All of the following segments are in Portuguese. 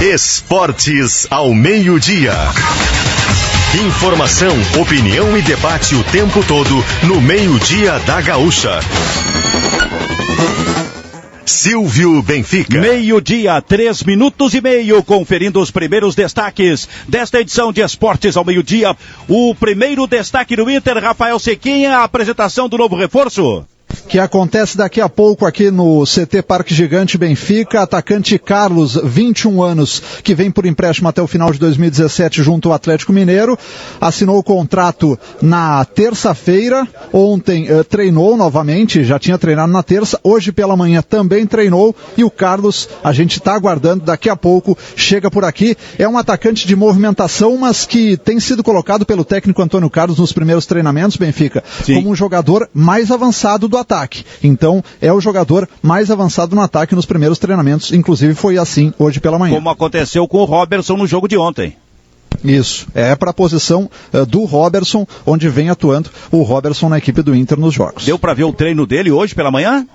Esportes ao meio-dia. Informação, opinião e debate o tempo todo no meio-dia da Gaúcha. Silvio Benfica. Meio-dia, 3 minutos e meio, conferindo os primeiros destaques desta edição de Esportes ao meio-dia. O primeiro destaque do Inter, Rafael Sequinha, a apresentação do novo reforço. Que acontece daqui a pouco aqui no CT Parque Gigante Benfica. Atacante Carlos, 21 anos, que vem por empréstimo até o final de 2017 junto ao Atlético Mineiro. Assinou o contrato na terça-feira. Ontem treinou novamente, já tinha treinado na terça. Hoje pela manhã também treinou. E o Carlos, a gente está aguardando, daqui a pouco chega por aqui. É um atacante de movimentação, mas que tem sido colocado pelo técnico Antônio Carlos nos primeiros treinamentos, Benfica, sim, como um jogador mais avançado do ataque. Então, é o jogador mais avançado no ataque nos primeiros treinamentos, inclusive foi assim hoje pela manhã. Como aconteceu com o Robertson no jogo de ontem. Isso, é para a posição do Robertson, onde vem atuando o Robertson na equipe do Inter nos jogos. Deu para ver o treino dele hoje pela manhã?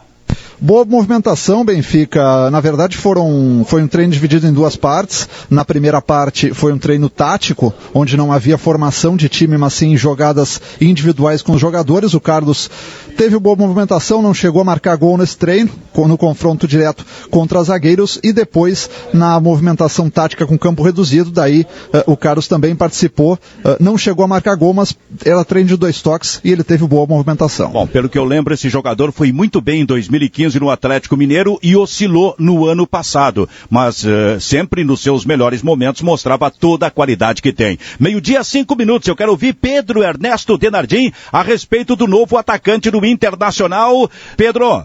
Boa movimentação, Benfica. Na verdade foi um treino dividido em duas partes. Na primeira parte foi um treino tático, onde não havia formação de time, mas sim jogadas individuais com os jogadores. O Carlos teve boa movimentação, não chegou a marcar gol nesse treino, no confronto direto contra zagueiros, e depois na movimentação tática com campo reduzido, daí o Carlos também participou, não chegou a marcar gol, mas era treino de 2 toques e ele teve boa movimentação. Bom, pelo que eu lembro, esse jogador foi muito bem em 2015 no Atlético Mineiro e oscilou no ano passado, mas sempre nos seus melhores momentos mostrava toda a qualidade que tem. Meio-dia, 5 minutos, eu quero ouvir Pedro Ernesto Denardim a respeito do novo atacante do Internacional. Pedro.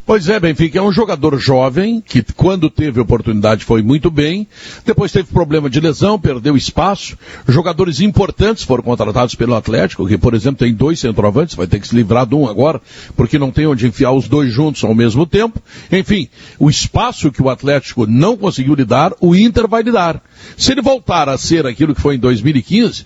Pois é, Benfica, é um jogador jovem, que quando teve oportunidade foi muito bem, depois teve problema de lesão, perdeu espaço. Jogadores importantes foram contratados pelo Atlético, que por exemplo tem 2 centroavantes, vai ter que se livrar de um agora, porque não tem onde enfiar os 2 juntos ao mesmo tempo. Enfim, o espaço que o Atlético não conseguiu lhe dar, o Inter vai lhe dar. Se ele voltar a ser aquilo que foi em 2015,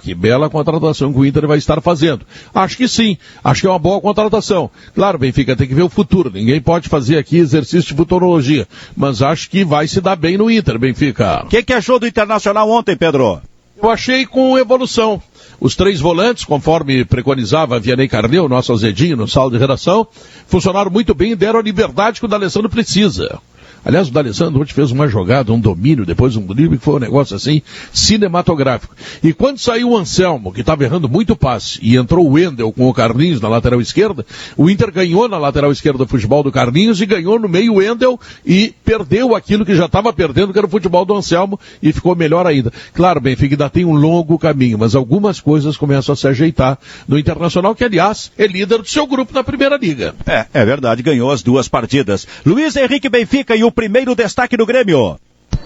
que bela contratação que o Inter vai estar fazendo. Acho que sim, acho que é uma boa contratação. Claro, Benfica, tem que ver o futuro. Ninguém pode fazer aqui exercício de futurologia, mas acho que vai se dar bem no Inter, Benfica. O que achou do Internacional ontem, Pedro? Eu achei com evolução. Os 3 volantes, conforme preconizava Vianney Carneu, nosso azedinho no sala de redação, funcionaram muito bem e deram a liberdade que o D'Alessandro precisa. Aliás, o D'Alessandro hoje fez uma jogada, um domínio, depois um drible, que foi um negócio assim, cinematográfico. E quando saiu o Anselmo, que estava errando muito passe, e entrou o Wendel com o Carlinhos na lateral esquerda, o Inter ganhou na lateral esquerda o futebol do Carlinhos e ganhou no meio o Wendel e perdeu aquilo que já estava perdendo, que era o futebol do Anselmo, e ficou melhor ainda. Claro, Benfica ainda tem um longo caminho, mas algumas coisas começam a se ajeitar no Internacional, que aliás é líder do seu grupo na Primeira Liga. É verdade, ganhou as 2 partidas. Luiz Henrique Benfica e o primeiro destaque do Grêmio.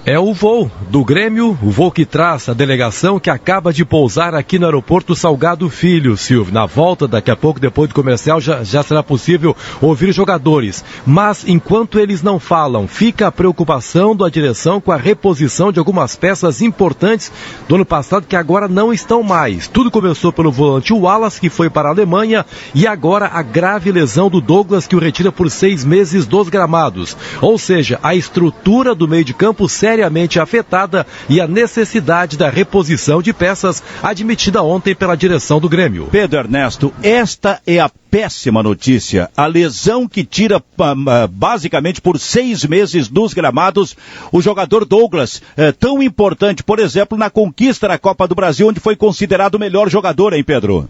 É o voo do Grêmio, o voo que traz a delegação que acaba de pousar aqui no aeroporto Salgado Filho, Silvio. Na volta, daqui a pouco, depois do comercial, já será possível ouvir jogadores. Mas, enquanto eles não falam, fica a preocupação da direção com a reposição de algumas peças importantes do ano passado que agora não estão mais. Tudo começou pelo volante Wallace, que foi para a Alemanha, e agora a grave lesão do Douglas, que o retira por 6 meses dos gramados. Ou seja, a estrutura do meio de campo seriamente afetada e a necessidade da reposição de peças admitida ontem pela direção do Grêmio. Pedro Ernesto, esta é a péssima notícia. A lesão que tira basicamente por 6 meses dos gramados o jogador Douglas, tão importante, por exemplo, na conquista da Copa do Brasil, onde foi considerado o melhor jogador, hein, Pedro?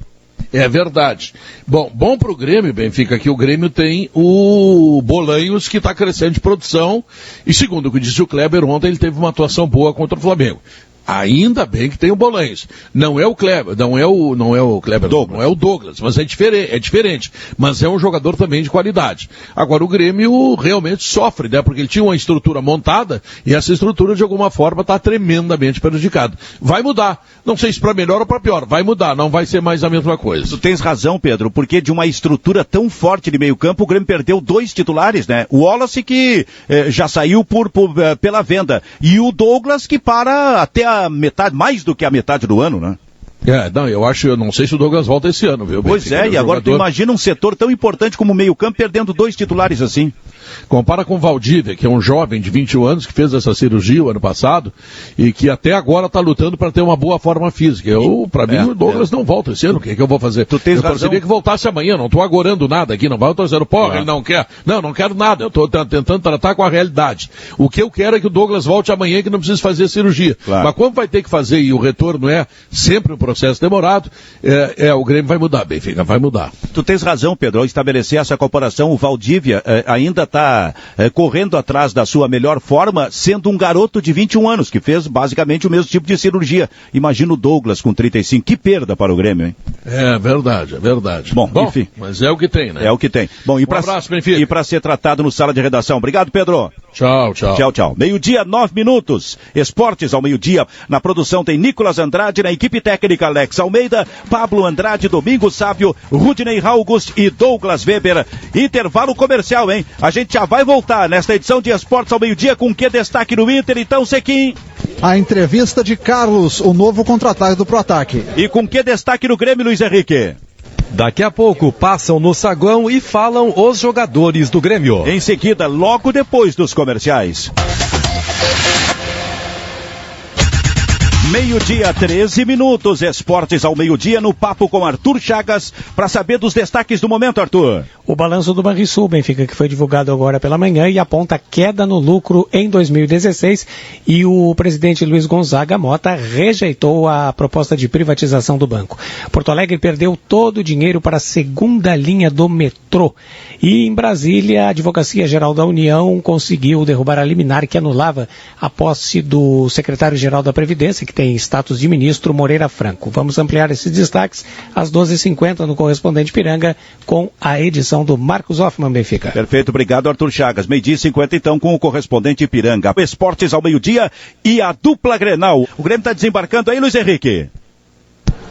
É verdade. Bom pro Grêmio, Benfica, que o Grêmio tem o Bolanhos, que está crescendo de produção, e segundo o que disse o Kleber ontem, ele teve uma atuação boa contra o Flamengo. Ainda bem que tem o Bolanhos. Não é o Kleber, não é o Kleber, Douglas. Não é o Douglas, mas é diferente. Mas é um jogador também de qualidade. Agora o Grêmio realmente sofre, né? Porque ele tinha uma estrutura montada e essa estrutura de alguma forma está tremendamente prejudicada. Vai mudar. Não sei se para melhor ou para pior. Vai mudar, não vai ser mais a mesma coisa. Tu tens razão, Pedro, porque de uma estrutura tão forte de meio campo, o Grêmio perdeu 2 titulares, né? O Wallace que já saiu pela venda e o Douglas que para até a metade, mais do que a metade do ano, né? Eu não sei se o Douglas volta esse ano, viu? Pois Benfica, e agora tu imagina um setor tão importante como o meio-campo perdendo 2 titulares assim. Compara com o Valdívia, que é um jovem de 21 anos que fez essa cirurgia o ano passado e que até agora está lutando para ter uma boa forma física. Para mim, o Douglas não volta esse ano. O que eu vou fazer? Tu tens eu torceria que voltasse amanhã, não estou agorando nada aqui, não vai torcendo, ele não quer. Não quero nada, eu estou tentando tratar com a realidade. O que eu quero é que o Douglas volte amanhã e que não precise fazer cirurgia. Claro. Mas como vai ter que fazer e o retorno é sempre um processo demorado, o Grêmio vai mudar, Benfica, vai mudar. Tu tens razão, Pedro, ao estabelecer essa comparação, o Valdívia ainda está correndo atrás da sua melhor forma, sendo um garoto de 21 anos, que fez basicamente o mesmo tipo de cirurgia. Imagina o Douglas com 35, que perda para o Grêmio, hein? É verdade. Bom, enfim. Mas é o que tem, né? É o que tem. Bom, um abraço, Benfica. E para ser tratado no Sala de Redação. Obrigado, Pedro. Tchau. Tchau. 12:09. Esportes ao meio-dia. Na produção tem Nicolas Andrade, na equipe técnica Alex Almeida, Pablo Andrade, Domingos Sávio, Rudney August e Douglas Weber. Intervalo comercial, hein? A gente já vai voltar nesta edição de Esportes ao meio-dia com que destaque no Inter, então, Sequim? A entrevista de Carlos, o novo contra-ataque do Proataque. E com que destaque no Grêmio, Luiz Henrique? Daqui a pouco passam no saguão e falam os jogadores do Grêmio. Em seguida, logo depois dos comerciais. 12:13. Esportes ao meio-dia no papo com Arthur Chagas para saber dos destaques do momento, Arthur. O balanço do Banrisul, Benfica, que foi divulgado agora pela manhã e aponta queda no lucro em 2016 e o presidente Luiz Gonzaga Mota rejeitou a proposta de privatização do banco. Porto Alegre perdeu todo o dinheiro para a segunda linha do metrô e em Brasília a Advocacia Geral da União conseguiu derrubar a liminar que anulava a posse do secretário-geral da Previdência, que tem status de ministro, Moreira Franco. Vamos ampliar esses destaques às 12h50 no Correspondente Piranga com a edição do Marcos Hoffman, Benfica. Perfeito, obrigado, Arthur Chagas. 12:50 então com o Correspondente Piranga. Esportes ao meio-dia e a dupla Grenal. O Grêmio está desembarcando aí, Luiz Henrique.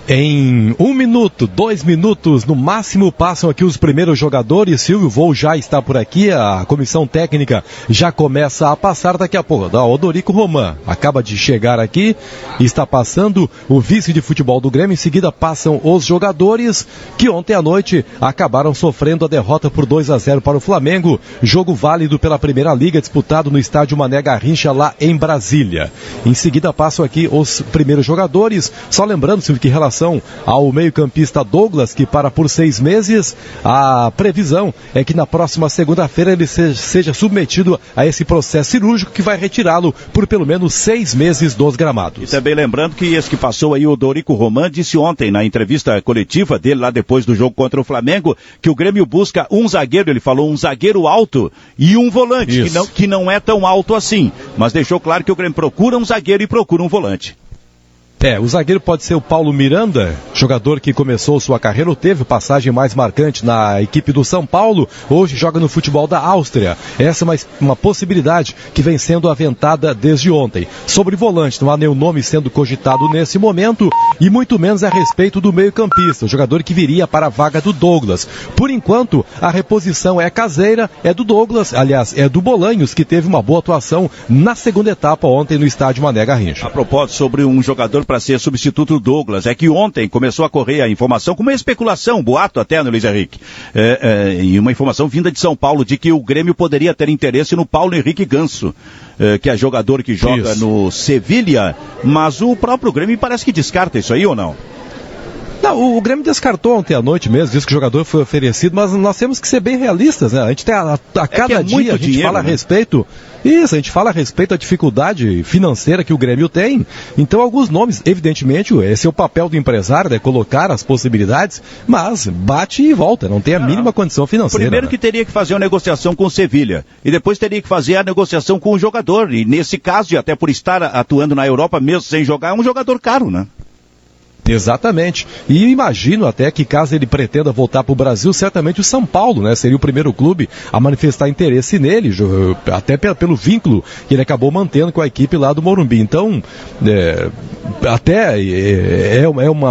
Em 1 minuto, 2 minutos, no máximo, passam aqui os primeiros jogadores. Silvio Voo já está por aqui, a comissão técnica já começa a passar daqui a pouco. O Odorico Roman acaba de chegar aqui, está passando o vice de futebol do Grêmio. Em seguida passam os jogadores que ontem à noite acabaram sofrendo a derrota por 2-0 para o Flamengo. Jogo válido pela Primeira Liga, disputado no estádio Mané Garrincha, lá em Brasília. Em seguida passam aqui os primeiros jogadores. Só lembrando, Silvio, que em relação ao meio-campista Douglas, que para por 6 meses, a previsão é que na próxima segunda-feira ele seja submetido a esse processo cirúrgico que vai retirá-lo por pelo menos 6 meses dos gramados. E também lembrando que esse que passou aí, o Odorico Roman, disse ontem na entrevista coletiva dele lá depois do jogo contra o Flamengo, que o Grêmio busca um zagueiro, ele falou um zagueiro alto e um volante, que não é tão alto assim, mas deixou claro que o Grêmio procura um zagueiro e procura um volante. O zagueiro pode ser o Paulo Miranda, jogador que começou sua carreira, ou teve passagem mais marcante na equipe do São Paulo, hoje joga no futebol da Áustria. Essa é uma possibilidade que vem sendo aventada desde ontem. Sobre volante, não há nenhum nome sendo cogitado nesse momento, e muito menos a respeito do meio-campista, o jogador que viria para a vaga do Douglas. Por enquanto, a reposição é caseira, é do Douglas, aliás, é do Bolanhos, que teve uma boa atuação na segunda etapa ontem no estádio Mané Garrincha. A propósito, sobre um jogador para ser substituto do Douglas, é que ontem começou a correr a informação, com uma especulação, um boato até, no Luiz Henrique, e uma informação vinda de São Paulo, de que o Grêmio poderia ter interesse no Paulo Henrique Ganso, que é jogador que joga no Sevilha, mas o próprio Grêmio parece que descarta isso aí, ou não? Não, o Grêmio descartou ontem à noite mesmo, disse que o jogador foi oferecido, mas nós temos que ser bem realistas, né? A gente tem a cada dia a gente dinheiro, fala a respeito. Isso, a gente fala a respeito da dificuldade financeira que o Grêmio tem. Então, alguns nomes, evidentemente, esse é o papel do empresário, né? Colocar as possibilidades, mas bate e volta, não tem a mínima condição financeira. Primeiro que teria que fazer uma negociação com o Sevilha, e depois teria que fazer a negociação com o jogador, e nesse caso, e até por estar atuando na Europa mesmo sem jogar, é um jogador caro, né? Exatamente. E imagino até que caso ele pretenda voltar para o Brasil, certamente o São Paulo, né, seria o primeiro clube a manifestar interesse nele, até pelo vínculo que ele acabou mantendo com a equipe lá do Morumbi. Então,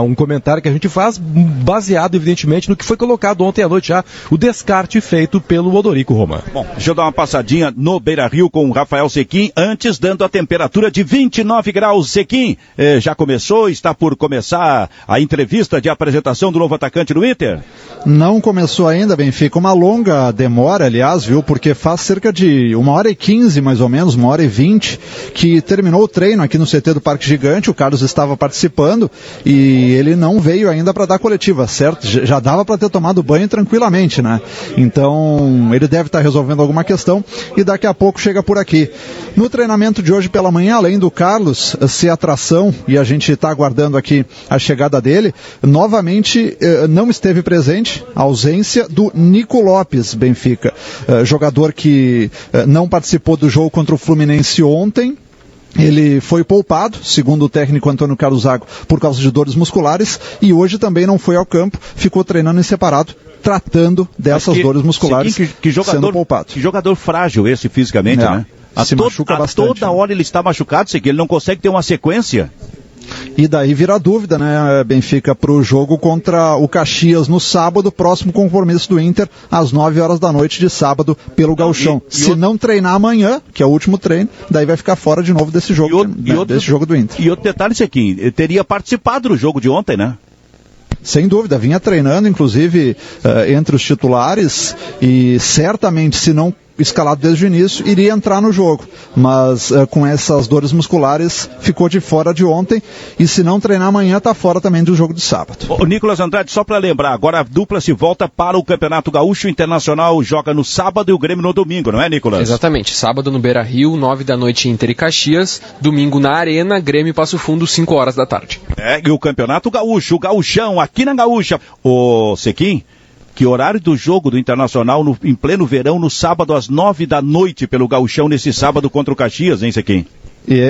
um comentário que a gente faz baseado, evidentemente, no que foi colocado ontem à noite já, o descarte feito pelo Odorico Roman. Bom, deixa eu dar uma passadinha no Beira-Rio com o Rafael Sequim, antes dando a temperatura de 29 graus. Sequim, já começou, está por começar já a entrevista de apresentação do novo atacante do Inter? Não começou ainda, Benfica, uma longa demora, aliás, viu, porque faz cerca de 1h15, mais ou menos, 1h20, que terminou o treino aqui no CT do Parque Gigante. O Carlos estava participando e ele não veio ainda para dar coletiva, certo? Já dava para ter tomado banho tranquilamente, né? Então, ele deve estar resolvendo alguma questão e daqui a pouco chega por aqui. No treinamento de hoje pela manhã, além do Carlos ser atração, e a gente está aguardando aqui a chegada dele, novamente não esteve presente a ausência do Nico Lopes, Benfica, jogador que não participou do jogo contra o Fluminense ontem. Ele foi poupado, segundo o técnico Antônio Carlos Zago, por causa de dores musculares, e hoje também não foi ao campo, ficou treinando em separado, tratando dessas dores musculares, sendo poupado. Que jogador frágil esse fisicamente, né? Machuca bastante. Toda hora ele está machucado, ele não consegue ter uma sequência. E daí vira dúvida, né, Benfica, para o jogo contra o Caxias no sábado, próximo compromisso do Inter, às 9 horas da noite de sábado, pelo Gauchão. Se não treinar amanhã, que é o último treino, daí vai ficar fora de novo desse jogo, desse jogo do Inter. E outro detalhe, Sequim, teria participado do jogo de ontem, né? Sem dúvida, vinha treinando, inclusive, entre os titulares, e certamente, se não escalado desde o início, iria entrar no jogo, mas com essas dores musculares ficou de fora de ontem, e se não treinar amanhã está fora também do jogo de sábado. O Nicolas Andrade, só para lembrar, agora a dupla se volta para o Campeonato Gaúcho. O Internacional joga no sábado e o Grêmio no domingo, não é, Nicolas? Exatamente, sábado no Beira-Rio, 9 da noite Inter e Caxias, domingo na Arena, Grêmio e Passo Fundo, 5 horas da tarde. E o Campeonato Gaúcho, o Gauchão, aqui na Gaúcha. Ô, Sequim, que horário do jogo do Internacional em pleno verão, no sábado às 9 da noite pelo Gauchão, nesse sábado contra o Caxias, hein, Sequim?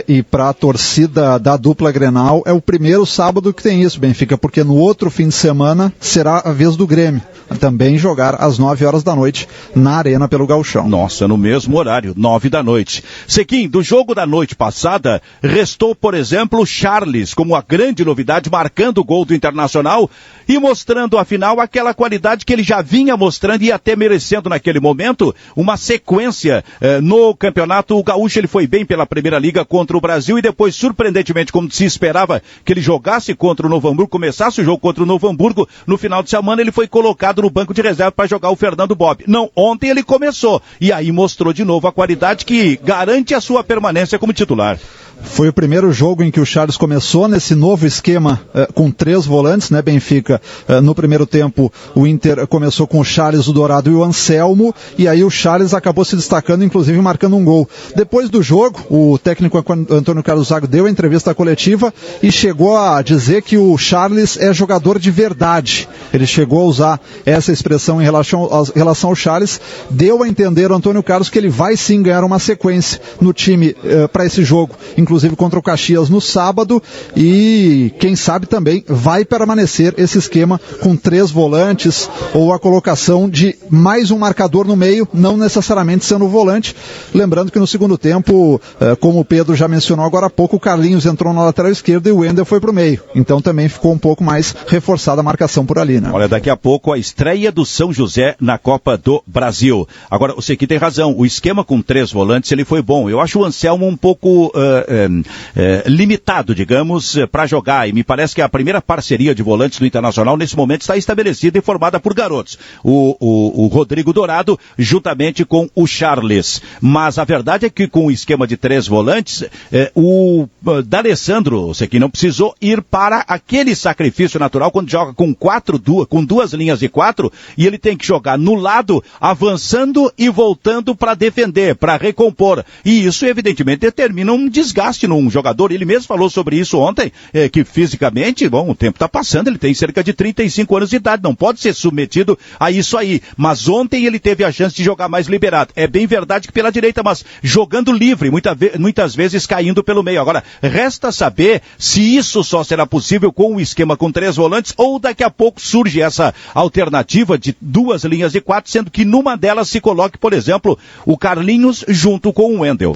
E para a torcida da dupla Grenal, é o primeiro sábado que tem isso, Benfica, porque no outro fim de semana será a vez do Grêmio também jogar às 9 horas da noite na Arena pelo Gauchão. Nossa, no mesmo horário, 9 da noite. Sequim, do jogo da noite passada, restou, por exemplo, o Charles como a grande novidade, marcando o gol do Internacional e mostrando, afinal, aquela qualidade que ele já vinha mostrando e até merecendo naquele momento uma sequência no Campeonato Gaúcho. Ele foi bem pela Primeira Liga contra o Brasil e depois, surpreendentemente, como se esperava que ele jogasse contra o Novo Hamburgo, começasse o jogo contra o Novo Hamburgo, no final de semana ele foi colocado no banco de reserva para jogar o Fernando Bob. Não, ontem ele começou e aí mostrou de novo a qualidade que garante a sua permanência como titular. Foi o primeiro jogo em que o Charles começou nesse novo esquema com 3 volantes, né, Benfica? No primeiro tempo, o Inter começou com o Charles, o Dourado e o Anselmo, e aí o Charles acabou se destacando, inclusive marcando um gol. Depois do jogo, o técnico Antônio Carlos Zago deu a entrevista coletiva e chegou a dizer que o Charles é jogador de verdade. Ele chegou a usar essa expressão em relação ao Charles, deu a entender o Antônio Carlos que ele vai sim ganhar uma sequência no time para esse jogo, inclusive contra o Caxias no sábado, e quem sabe também vai permanecer esse esquema com 3 volantes ou a colocação de mais um marcador no meio, não necessariamente sendo o volante. Lembrando que no segundo tempo, como o Pedro já mencionou agora há pouco, o Carlinhos entrou na lateral esquerda e o Wendel foi para o meio, então também ficou um pouco mais reforçada a marcação por ali, né? Olha, daqui a pouco a estreia do São José na Copa do Brasil. Agora, você aqui tem razão, o esquema com 3 volantes ele foi bom. Eu acho o Anselmo um pouco limitado, digamos, para jogar, e me parece que a primeira parceria de volantes do Internacional nesse momento está estabelecida e formada por garotos, o Rodrigo Dourado juntamente com o Charles, mas a verdade é que com o esquema de 3 volantes, o D'Alessandro, você que não precisou ir para aquele sacrifício natural quando joga com 2 linhas de 4, e ele tem que jogar no lado, avançando e voltando para defender, para recompor, e isso evidentemente determina um desgaste num jogador. Ele mesmo falou sobre isso ontem, que fisicamente, bom, o tempo está passando, ele tem cerca de 35 anos de idade, não pode ser submetido a isso aí, mas ontem ele teve a chance de jogar mais liberado. É bem verdade que pela direita, mas jogando livre, muitas vezes caindo pelo meio. Agora, resta saber se isso só será possível com um esquema com 3 volantes, ou daqui a pouco surge essa alternativa de 2 linhas de 4, sendo que numa delas se coloque, por exemplo, o Carlinhos junto com o Wendel.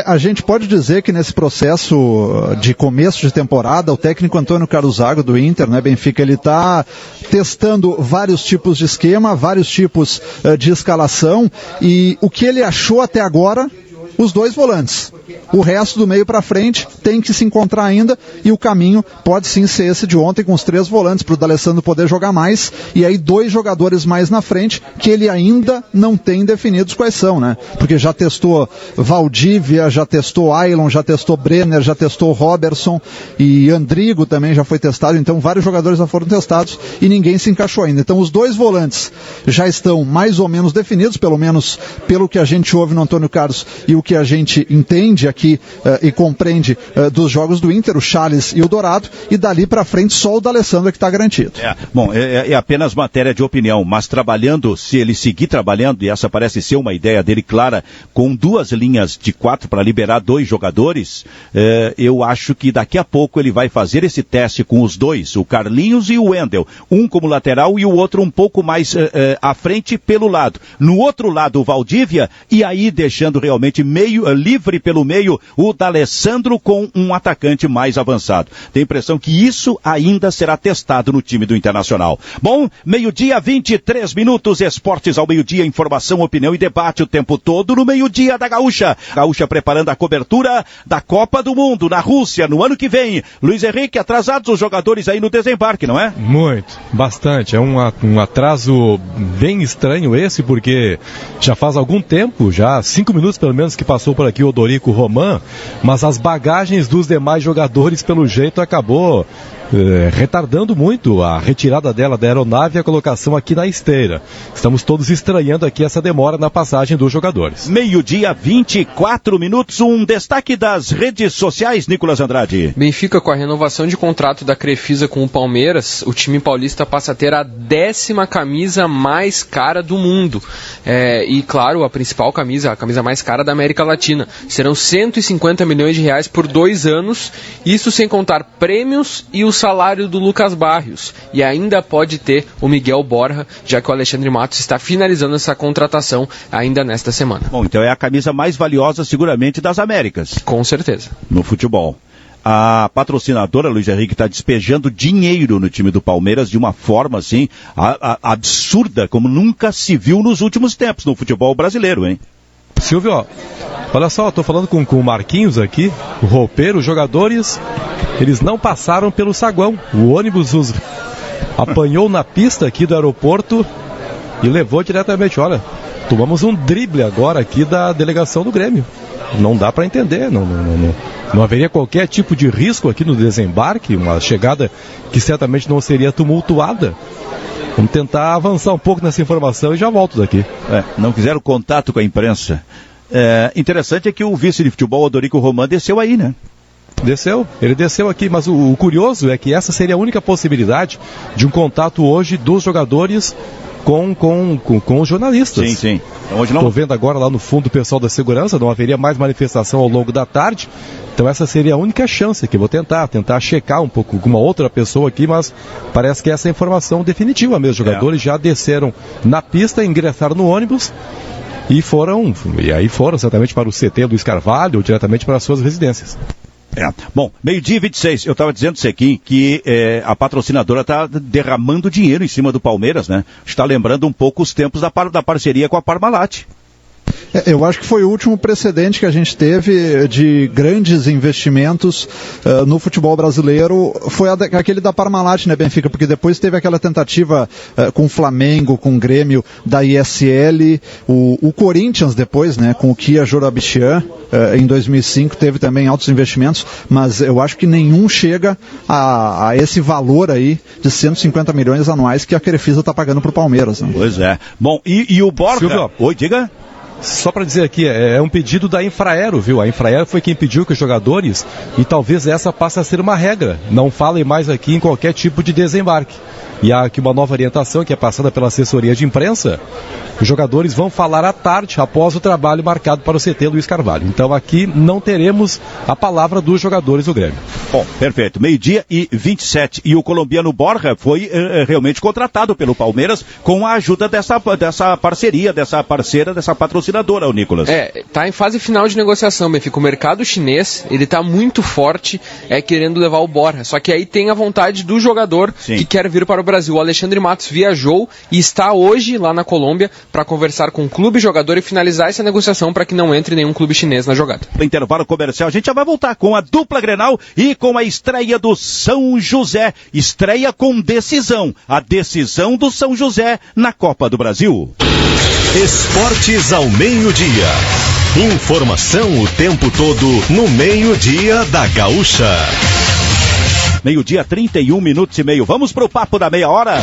A gente pode dizer que nesse processo de começo de temporada, o técnico Antônio Carlos Zago do Inter, né, Benfica, ele está testando vários tipos de esquema, vários tipos de escalação, e o que ele achou até agora os dois volantes. O resto do meio para frente tem que se encontrar ainda, e o caminho pode sim ser esse de ontem, com os 3 volantes, para o D'Alessandro poder jogar mais, e aí 2 jogadores mais na frente, que ele ainda não tem definidos quais são, né? Porque já testou Valdívia, já testou Ailon, já testou Brenner, já testou Robertson, e Andrigo também já foi testado, então vários jogadores já foram testados e ninguém se encaixou ainda. Então os 2 volantes já estão mais ou menos definidos, pelo menos pelo que a gente ouve no Antônio Carlos e o que a gente entende aqui e compreende dos jogos do Inter, o Charles e o Dourado, e dali para frente só o D'Alessandro que está garantido. Bom, é apenas matéria de opinião, mas trabalhando, se ele seguir trabalhando, e essa parece ser uma ideia dele clara, com 2 linhas de 4 para liberar 2 jogadores, eu acho que daqui a pouco ele vai fazer esse teste com os 2, o Carlinhos e o Wendel, um como lateral e o outro um pouco mais à frente pelo lado. No outro lado o Valdívia, e aí deixando realmente livre pelo meio o D'Alessandro com um atacante mais avançado. Tenho a impressão que isso ainda será testado no time do Internacional. Bom, 12h, 23 minutos, esportes ao meio-dia, informação, opinião e debate o tempo todo no meio-dia da Gaúcha. Gaúcha preparando a cobertura da Copa do Mundo na Rússia no ano que vem. Luiz Henrique, atrasados os jogadores aí no desembarque, não é? Muito, bastante. É um atraso bem estranho esse, porque já faz algum tempo, já 5 minutos pelo menos que passou por aqui o Odorico Roman, mas as bagagens dos demais jogadores pelo jeito acabou retardando muito a retirada dela da aeronave e a colocação aqui na esteira. Estamos todos estranhando aqui essa demora na passagem dos jogadores. 12h, 24 minutos, um destaque das redes sociais, Nicolas Andrade. Benfica, com a renovação de contrato da Crefisa com o Palmeiras, o time paulista passa a ter a 10ª camisa mais cara do mundo. E claro, a principal camisa, a camisa mais cara da América Latina. Serão 150 milhões de reais por 2 anos, isso sem contar prêmios e o salário do Lucas Barrios, e ainda pode ter o Miguel Borja, já que o Alexandre Matos está finalizando essa contratação ainda nesta semana. Bom, então é a camisa mais valiosa seguramente das Américas. Com certeza. No futebol. A patrocinadora, Luiz Henrique, está despejando dinheiro no time do Palmeiras de uma forma, assim, absurda, como nunca se viu nos últimos tempos no futebol brasileiro, hein? Silvio, ó, olha só, eu tô falando com o Marquinhos aqui, o roupeiro, os jogadores, eles não passaram pelo saguão. O ônibus os apanhou na pista aqui do aeroporto e levou diretamente. Olha, tomamos um drible agora aqui da delegação do Grêmio. Não dá para entender, não haveria qualquer tipo de risco aqui no desembarque, uma chegada que certamente não seria tumultuada. Vamos tentar avançar um pouco nessa informação e já volto daqui. Não fizeram contato com a imprensa. Interessante é que o vice de futebol, Odorico Roman, desceu aí, né? Ele desceu aqui, mas o curioso é que essa seria a única possibilidade de um contato hoje dos jogadores com os jornalistas. Sim. Hoje não. Estou vendo agora lá no fundo o pessoal da segurança, não haveria mais manifestação ao longo da tarde, então essa seria a única chance que eu vou tentar checar um pouco com uma outra pessoa aqui, mas parece que essa é a informação definitiva mesmo. Os jogadores já desceram na pista, ingressaram no ônibus e foram certamente para o CT Luiz Carvalho ou diretamente para as suas residências. Bom, 12h, 26, eu estava dizendo, Sequim, que a patrocinadora está derramando dinheiro em cima do Palmeiras, né? Está lembrando um pouco os tempos da parceria com a Parmalat. Eu acho que foi o último precedente que a gente teve de grandes investimentos no futebol brasileiro, foi aquele da Parmalat, né, Benfica? Porque depois teve aquela tentativa com o Flamengo, com o Grêmio, da ISL, o Corinthians depois, né, com o Kia Jorabichian, em 2005 teve também altos investimentos, mas eu acho que nenhum chega a esse valor aí de 150 milhões anuais que a Crefisa está pagando para o Palmeiras, né? Pois é. Bom, e o Borja? Silvio, oi, diga. Só para dizer aqui, é um pedido da Infraero, viu? A Infraero foi quem pediu que os jogadores, e talvez essa passe a ser uma regra, não falem mais aqui em qualquer tipo de desembarque. E há aqui uma nova orientação que é passada pela assessoria de imprensa. Os jogadores vão falar à tarde, após o trabalho marcado para o CT Luiz Carvalho. Então aqui não teremos a palavra dos jogadores do Grêmio. Bom, perfeito. 12h27. E o colombiano Borja foi realmente contratado pelo Palmeiras com a ajuda dessa parceria, dessa parceira, dessa patrocinadora, o Nicolas. Tá em fase final de negociação, Benfica. O mercado chinês, ele tá muito forte, querendo levar o Borja. Só que aí tem a vontade do jogador que quer vir para o Brasil. O Alexandre Matos viajou e está hoje lá na Colômbia para conversar com o clube jogador e finalizar essa negociação para que não entre nenhum clube chinês na jogada. No intervalo comercial, a gente já vai voltar com a dupla Grenal e com a estreia do São José. Estreia com decisão. A decisão do São José na Copa do Brasil. Esportes ao meio-dia. Informação o tempo todo no meio-dia da Gaúcha. 12h31. Vamos pro papo da meia hora?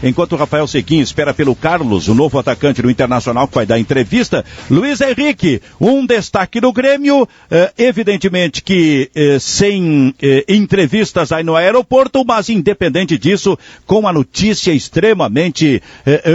Enquanto o Rafael Sequim espera pelo Carlos, o novo atacante do Internacional que vai dar entrevista, Luiz Henrique, um destaque do Grêmio, evidentemente que sem entrevistas aí no aeroporto, mas independente disso, com a notícia extremamente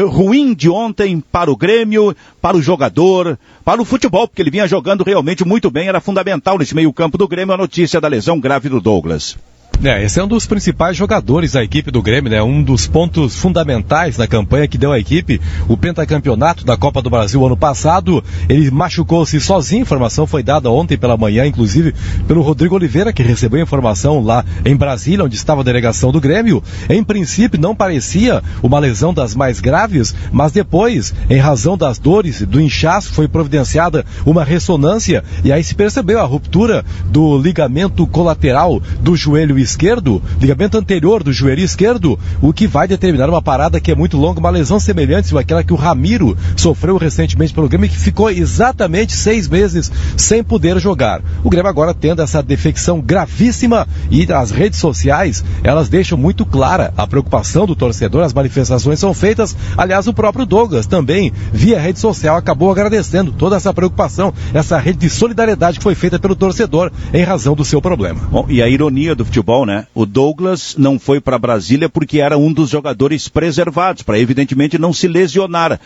ruim de ontem para o Grêmio, para o jogador, para o futebol, porque ele vinha jogando realmente muito bem, era fundamental nesse meio-campo do Grêmio a notícia da lesão grave do Douglas. Esse é um dos principais jogadores da equipe do Grêmio, né? Um dos pontos fundamentais da campanha que deu à equipe o pentacampeonato da Copa do Brasil ano passado. Ele machucou-se sozinho, a informação foi dada ontem pela manhã, inclusive pelo Rodrigo Oliveira, que recebeu a informação lá em Brasília, onde estava a delegação do Grêmio. Em princípio não parecia uma lesão das mais graves, mas depois, em razão das dores, do inchaço, foi providenciada uma ressonância e aí se percebeu a ruptura do ligamento colateral do joelho esquerdo, ligamento anterior do joelho esquerdo, o que vai determinar uma parada que é muito longa, uma lesão semelhante àquela que o Ramiro sofreu recentemente pelo Grêmio, que ficou exatamente 6 meses sem poder jogar. O Grêmio agora tendo essa defecção gravíssima e as redes sociais, elas deixam muito clara a preocupação do torcedor, as manifestações são feitas, aliás o próprio Douglas também, via rede social, acabou agradecendo toda essa preocupação, essa rede de solidariedade que foi feita pelo torcedor em razão do seu problema. Bom, e a ironia do futebol, né? O Douglas não foi para Brasília porque era um dos jogadores preservados, para evidentemente não se lesionar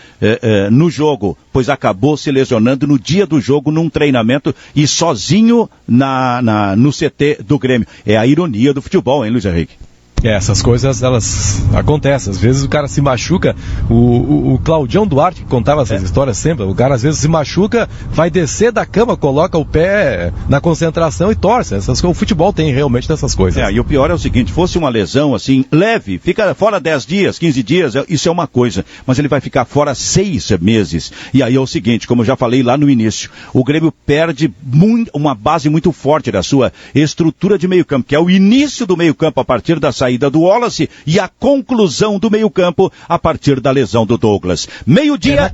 no jogo, pois acabou se lesionando no dia do jogo, num treinamento e sozinho no CT do Grêmio. É a ironia do futebol, hein, Luiz Henrique? Essas coisas, elas acontecem. Às vezes o cara se machuca. O Claudião Duarte, que contava essas histórias sempre, o cara às vezes se machuca, vai descer da cama, coloca o pé na concentração e torce. O futebol tem realmente dessas coisas. E o pior é o seguinte, fosse uma lesão assim, leve, fica fora 10 dias, 15 dias, isso é uma coisa, mas ele vai ficar fora 6 meses. E aí é o seguinte, como eu já falei lá no início, o Grêmio perde uma base muito forte da sua estrutura de meio campo, que é o início do meio campo a partir da saída do Wallace e a conclusão do meio-campo a partir da lesão do Douglas. Meio-dia.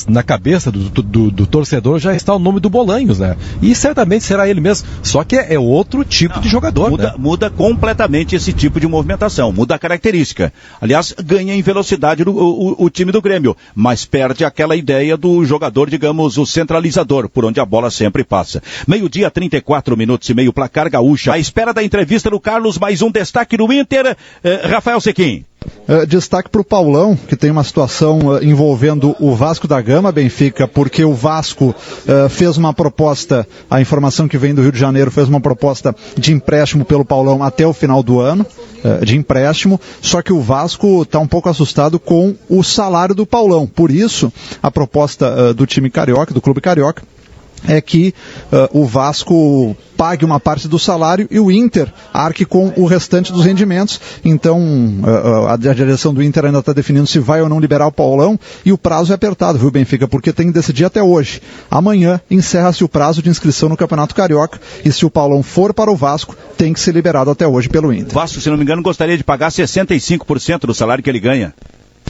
Na cabeça do torcedor já está o nome do Bolanhos, né? E certamente será ele mesmo. Só que é outro tipo de jogador. Muda completamente esse tipo de movimentação, muda a característica. Aliás, ganha em velocidade o time do Grêmio, mas perde aquela ideia do jogador, digamos, o centralizador, por onde a bola sempre passa. 12h34, placar Gaúcha. À espera da entrevista do Carlos, mais um destaque do Inter, Rafael Sequim. Destaque para o Paulão, que tem uma situação envolvendo o Vasco da Gama, Benfica, porque o Vasco fez uma proposta, a informação que vem do Rio de Janeiro, fez uma proposta de empréstimo pelo Paulão até o final do ano, de empréstimo, só que o Vasco está um pouco assustado com o salário do Paulão. Por isso, a proposta do time carioca, do clube carioca, é que o Vasco pague uma parte do salário e o Inter arque com o restante dos rendimentos. Então, a direção do Inter ainda está definindo se vai ou não liberar o Paulão, e o prazo é apertado, viu, Benfica? Porque tem que decidir até hoje. Amanhã encerra-se o prazo de inscrição no Campeonato Carioca, e se o Paulão for para o Vasco, tem que ser liberado até hoje pelo Inter. O Vasco, se não me engano, gostaria de pagar 65% do salário que ele ganha.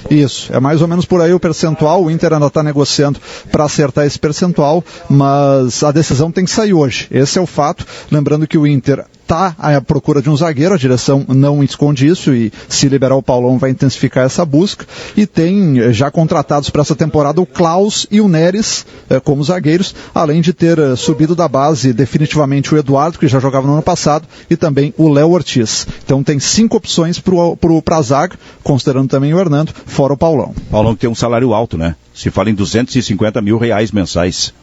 Isso, é mais ou menos por aí o percentual. O Inter ainda está negociando para acertar esse percentual, mas a decisão tem que sair hoje. Esse é o fato. Lembrando que o Inter está à procura de um zagueiro, a direção não esconde isso, e se liberar o Paulão vai intensificar essa busca, e tem já contratados para essa temporada o Klaus e o Neres como zagueiros, além de ter subido da base definitivamente o Eduardo, que já jogava no ano passado, e também o Léo Ortiz. Então tem 5 opções para a zaga, considerando também o Hernando, fora o Paulão. Paulão que tem um salário alto, né? Se fala em R$250 mil mensais.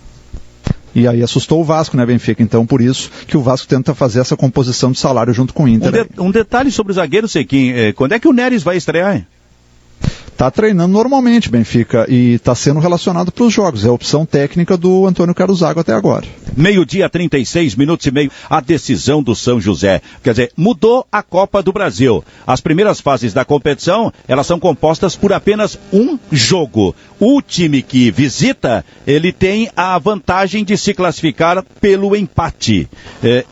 E aí assustou o Vasco, né, Benfica? Então, por isso que o Vasco tenta fazer essa composição de salário junto com o Inter. Um detalhe sobre o zagueiro, Sequim. Quando é que o Neres vai estrear, hein? Tá treinando normalmente, Benfica, e tá sendo relacionado para os jogos. É a opção técnica do Antônio Carlos Zago até agora. 12h36 minutos e meio, a decisão do São José. Quer dizer, mudou a Copa do Brasil. As primeiras fases da competição, elas são compostas por apenas um jogo. O time que visita, ele tem a vantagem de se classificar pelo empate.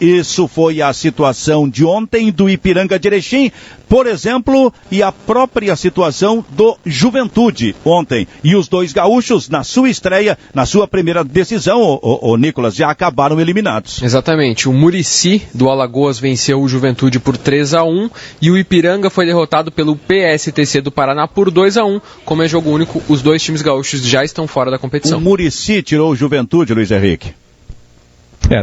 Isso foi a situação de ontem do Ipiranga de Erechim, por exemplo, e a própria situação do Juventude ontem. E os dois gaúchos, na sua estreia, na sua primeira decisão, o Nicolas, já acabaram eliminados. Exatamente. O Muricy do Alagoas venceu o Juventude por 3-1 e o Ipiranga foi derrotado pelo PSTC do Paraná por 2-1. Como é jogo único, os dois times gaúchos já estão fora da competição. O Muricy tirou o Juventude, Luiz Henrique.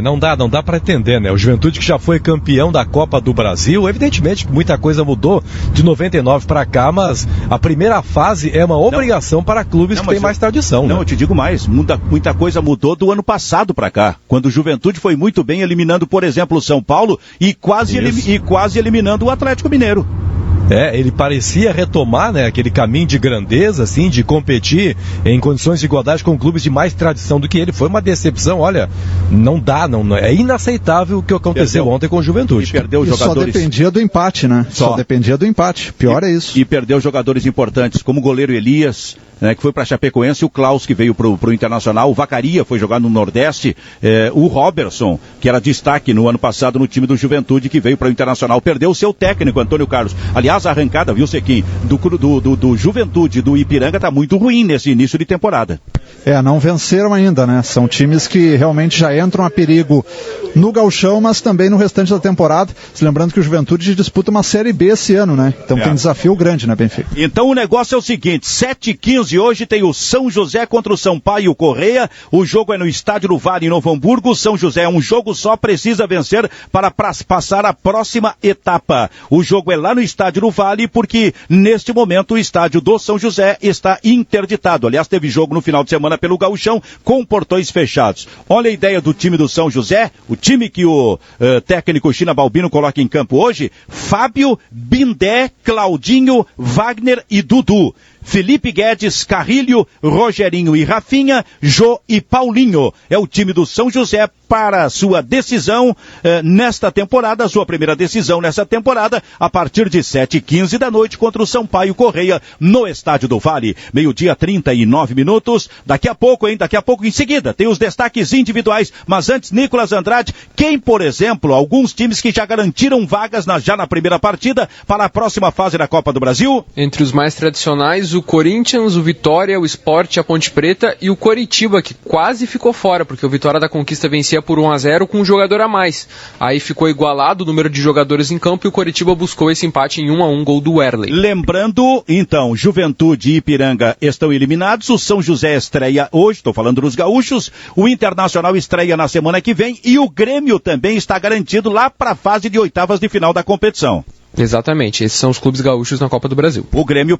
Não dá para entender, né? O Juventude que já foi campeão da Copa do Brasil, evidentemente muita coisa mudou de 99 para cá, mas a primeira fase é uma obrigação para clubes que têm mais tradição. Não, né? eu te digo mais, muita coisa mudou do ano passado para cá, quando o Juventude foi muito bem eliminando, por exemplo, o São Paulo e quase eliminando o Atlético Mineiro. Ele parecia retomar, né, aquele caminho de grandeza, assim, de competir em condições de igualdade com clubes de mais tradição do que ele. Foi uma decepção, olha, não é inaceitável o que aconteceu ontem com o Juventude. E perdeu jogadores. Só dependia do empate, né? Só dependia do empate. Pior é isso. E perdeu jogadores importantes, como o goleiro Elias, né, que foi para Chapecoense, o Klaus, que veio pro Internacional, o Vacaria foi jogar no Nordeste, o Robertson, que era destaque no ano passado no time do Juventude, que veio para o Internacional, perdeu o seu técnico, Antônio Carlos. Aliás, a arrancada, viu, Sequim, do Juventude, do Ipiranga, tá muito ruim nesse início de temporada. Não venceram ainda, né? São times que realmente já entram a perigo no Gauchão, mas também no restante da temporada. Se lembrando que o Juventude disputa uma Série B esse ano, né? Então tem desafio grande, né, Benfica? Então o negócio é o seguinte, 7h15 hoje tem o São José contra o Sampaio Correia. O jogo é no Estádio do Vale, em Novo Hamburgo. São José é um jogo só, precisa vencer para passar a próxima etapa. O jogo é lá no Estádio do Vale, porque neste momento o estádio do São José está interditado. Aliás, teve jogo no final de semana pelo Gauchão com portões fechados. Olha a ideia do time do São José, o time que o técnico China Balbino coloca em campo hoje: Fábio, Bindé, Claudinho, Wagner e Dudu. Felipe Guedes, Carrilho, Rogerinho e Rafinha, Jô e Paulinho. É o time do São José para a sua decisão nesta temporada, a sua primeira decisão nesta temporada, a partir de 7h15 da noite contra o Sampaio Correia, no Estádio do Vale. 12h39 minutos. Daqui a pouco em seguida, tem os destaques individuais. Mas antes, Nicolas Andrade, quem, por exemplo, alguns times que já garantiram vagas já na primeira partida para a próxima fase da Copa do Brasil? Entre os mais tradicionais, o Corinthians, o Vitória, o Sport, a Ponte Preta e o Coritiba, que quase ficou fora, porque o Vitória da Conquista vencia por 1-0 com um jogador a mais. Aí ficou igualado o número de jogadores em campo e o Coritiba buscou esse empate em 1-1, gol do Werley. Lembrando, então, Juventude e Ipiranga estão eliminados, o São José estreia hoje, estou falando dos gaúchos, o Internacional estreia na semana que vem e o Grêmio também está garantido lá para a fase de oitavas de final da competição. Exatamente, esses são os clubes gaúchos na Copa do Brasil. O Grêmio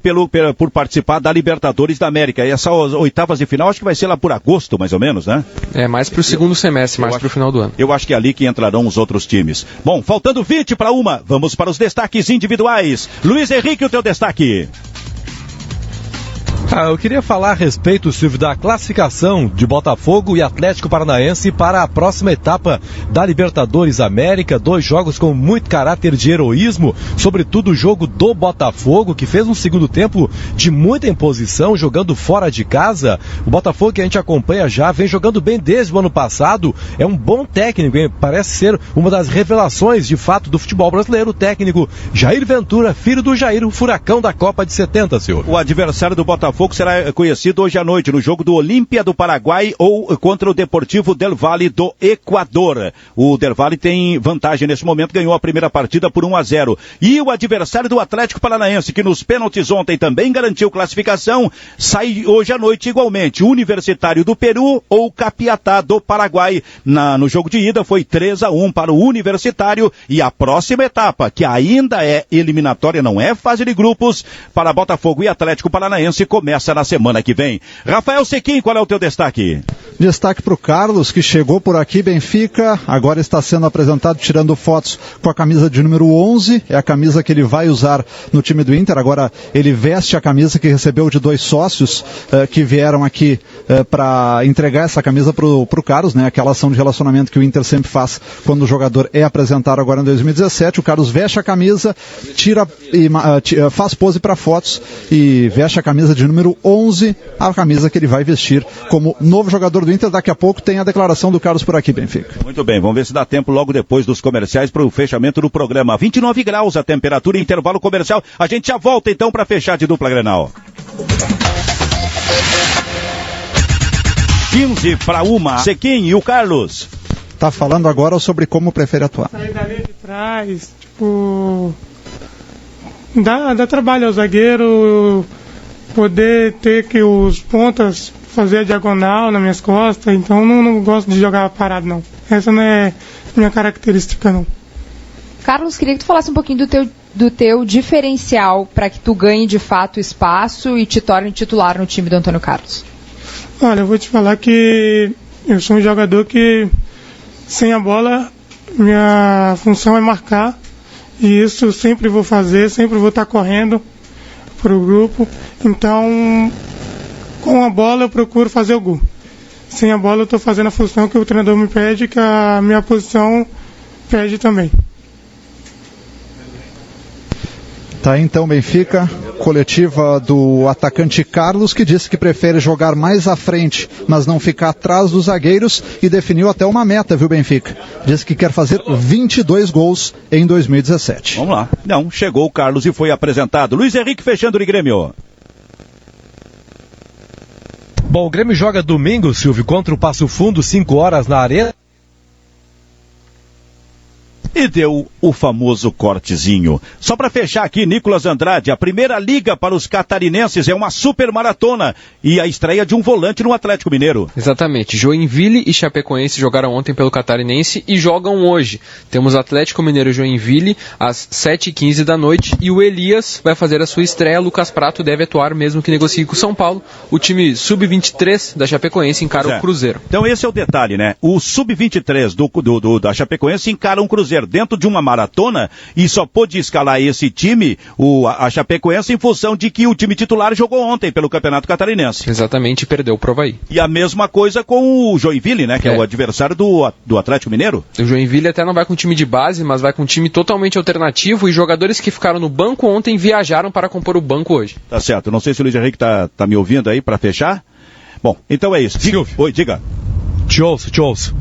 por participar da Libertadores da América. E essas oitavas de final acho que vai ser lá por agosto, mais ou menos, né? Mais para o segundo semestre, mais para o final do ano. Eu acho que é ali que entrarão os outros times. Bom, faltando 20 para 1, vamos para os destaques individuais. Luiz Henrique, o teu destaque. Eu queria falar a respeito, Silvio, da classificação de Botafogo e Atlético Paranaense para a próxima etapa da Libertadores América. 2 jogos com muito caráter de heroísmo, sobretudo o jogo do Botafogo, que fez um segundo tempo de muita imposição, jogando fora de casa. O Botafogo, que a gente acompanha já, vem jogando bem desde o ano passado, é um bom técnico, hein? Parece ser uma das revelações, de fato, do futebol brasileiro. O técnico Jair Ventura, filho do Jair, o furacão da Copa de 70, senhor. O adversário do Botafogo será conhecido hoje à noite no jogo do Olímpia do Paraguai ou contra o Deportivo Del Valle do Equador. O Del Valle tem vantagem nesse momento, ganhou a primeira partida por 1-0. E o adversário do Atlético Paranaense, que nos pênaltis ontem também garantiu classificação, sai hoje à noite igualmente. Universitário do Peru ou Capiatá do Paraguai. No jogo de ida foi 3-1 para o Universitário. E a próxima etapa, que ainda é eliminatória, não é fase de grupos, para Botafogo e Atlético Paranaense, começa começa na semana que vem. Rafael Sequim, qual é o teu destaque? Destaque para o Carlos, que chegou por aqui, Benfica, agora está sendo apresentado tirando fotos com a camisa de número 11, é a camisa que ele vai usar no time do Inter. Agora ele veste a camisa que recebeu de 2 sócios que vieram aqui para entregar essa camisa para o Carlos, né? Aquela ação de relacionamento que o Inter sempre faz quando o jogador é apresentado agora em 2017. O Carlos veste a camisa, faz pose para fotos e veste a camisa de número 11, a camisa que ele vai vestir como novo jogador do Inter. Daqui a pouco tem a declaração do Carlos por aqui, Benfica. Muito bem, vamos ver se dá tempo logo depois dos comerciais para o fechamento do programa. 29 graus a temperatura, intervalo comercial. A gente já volta então para fechar de dupla Grenal. 12:01, Sequim e o Carlos. Tá falando agora sobre como prefere atuar. Sair da linha de trás, dá trabalho ao zagueiro, poder ter que os pontas fazer a diagonal nas minhas costas, então não gosto de jogar parado, não. Essa não é minha característica, não. Carlos, queria que tu falasse um pouquinho do teu diferencial para que tu ganhe de fato espaço e te torne titular no time do Antônio Carlos. Olha, eu vou te falar que eu sou um jogador que, sem a bola, minha função é marcar, e isso eu sempre vou fazer, sempre vou estar correndo para o grupo. Então, com a bola eu procuro fazer o gol. Sem a bola eu estou fazendo a função que o treinador me pede, que a minha posição pede também. Tá, então, Benfica, coletiva do atacante Carlos, que disse que prefere jogar mais à frente, mas não ficar atrás dos zagueiros, e definiu até uma meta, viu, Benfica? Disse que quer fazer 22 gols em 2017. Vamos lá. Não, chegou o Carlos e foi apresentado. Luiz Henrique fechando de Grêmio. Bom, o Grêmio joga domingo, Silvio, contra o Passo Fundo, 5 horas na Arena. E deu o famoso cortezinho. Só para fechar aqui, Nicolas Andrade, a primeira liga para os catarinenses é uma super maratona e a estreia de um volante no Atlético Mineiro. Exatamente. Joinville e Chapecoense jogaram ontem pelo Catarinense e jogam hoje. Temos Atlético Mineiro e Joinville às 7h15 da noite e o Elias vai fazer a sua estreia. Lucas Prato deve atuar mesmo que negocie com o São Paulo. O time sub-23 da Chapecoense encara o Cruzeiro. Então esse é o detalhe, né? O sub-23 da Chapecoense encara um Cruzeiro dentro de uma maratona e só pôde escalar esse time, a Chapecoense, em função de que o time titular jogou ontem pelo Campeonato Catarinense. Exatamente, perdeu pro Avaí. E a mesma coisa com o Joinville, né? Que é o adversário do Atlético Mineiro. O Joinville até não vai com time de base, mas vai com um time totalmente alternativo, e jogadores que ficaram no banco ontem viajaram para compor o banco hoje. Tá certo. Não sei se o Luiz Henrique tá me ouvindo aí para fechar. Bom, então é isso. Silvio. Oi, diga. Te ouço.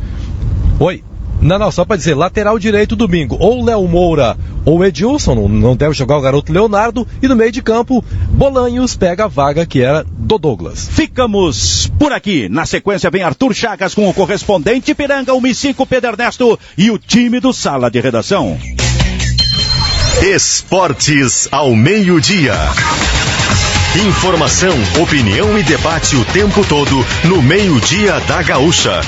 Oi. Não, só para dizer, lateral direito domingo, ou Léo Moura ou Edilson, não deve jogar o garoto Leonardo, e no meio de campo, Bolanhos pega a vaga que era do Douglas. Ficamos por aqui. Na sequência vem Arthur Chagas com o correspondente Ipiranga, o Mi5 Pedro Ernesto e o time do Sala de Redação. Esportes ao meio-dia. Informação, opinião e debate o tempo todo no meio-dia da Gaúcha.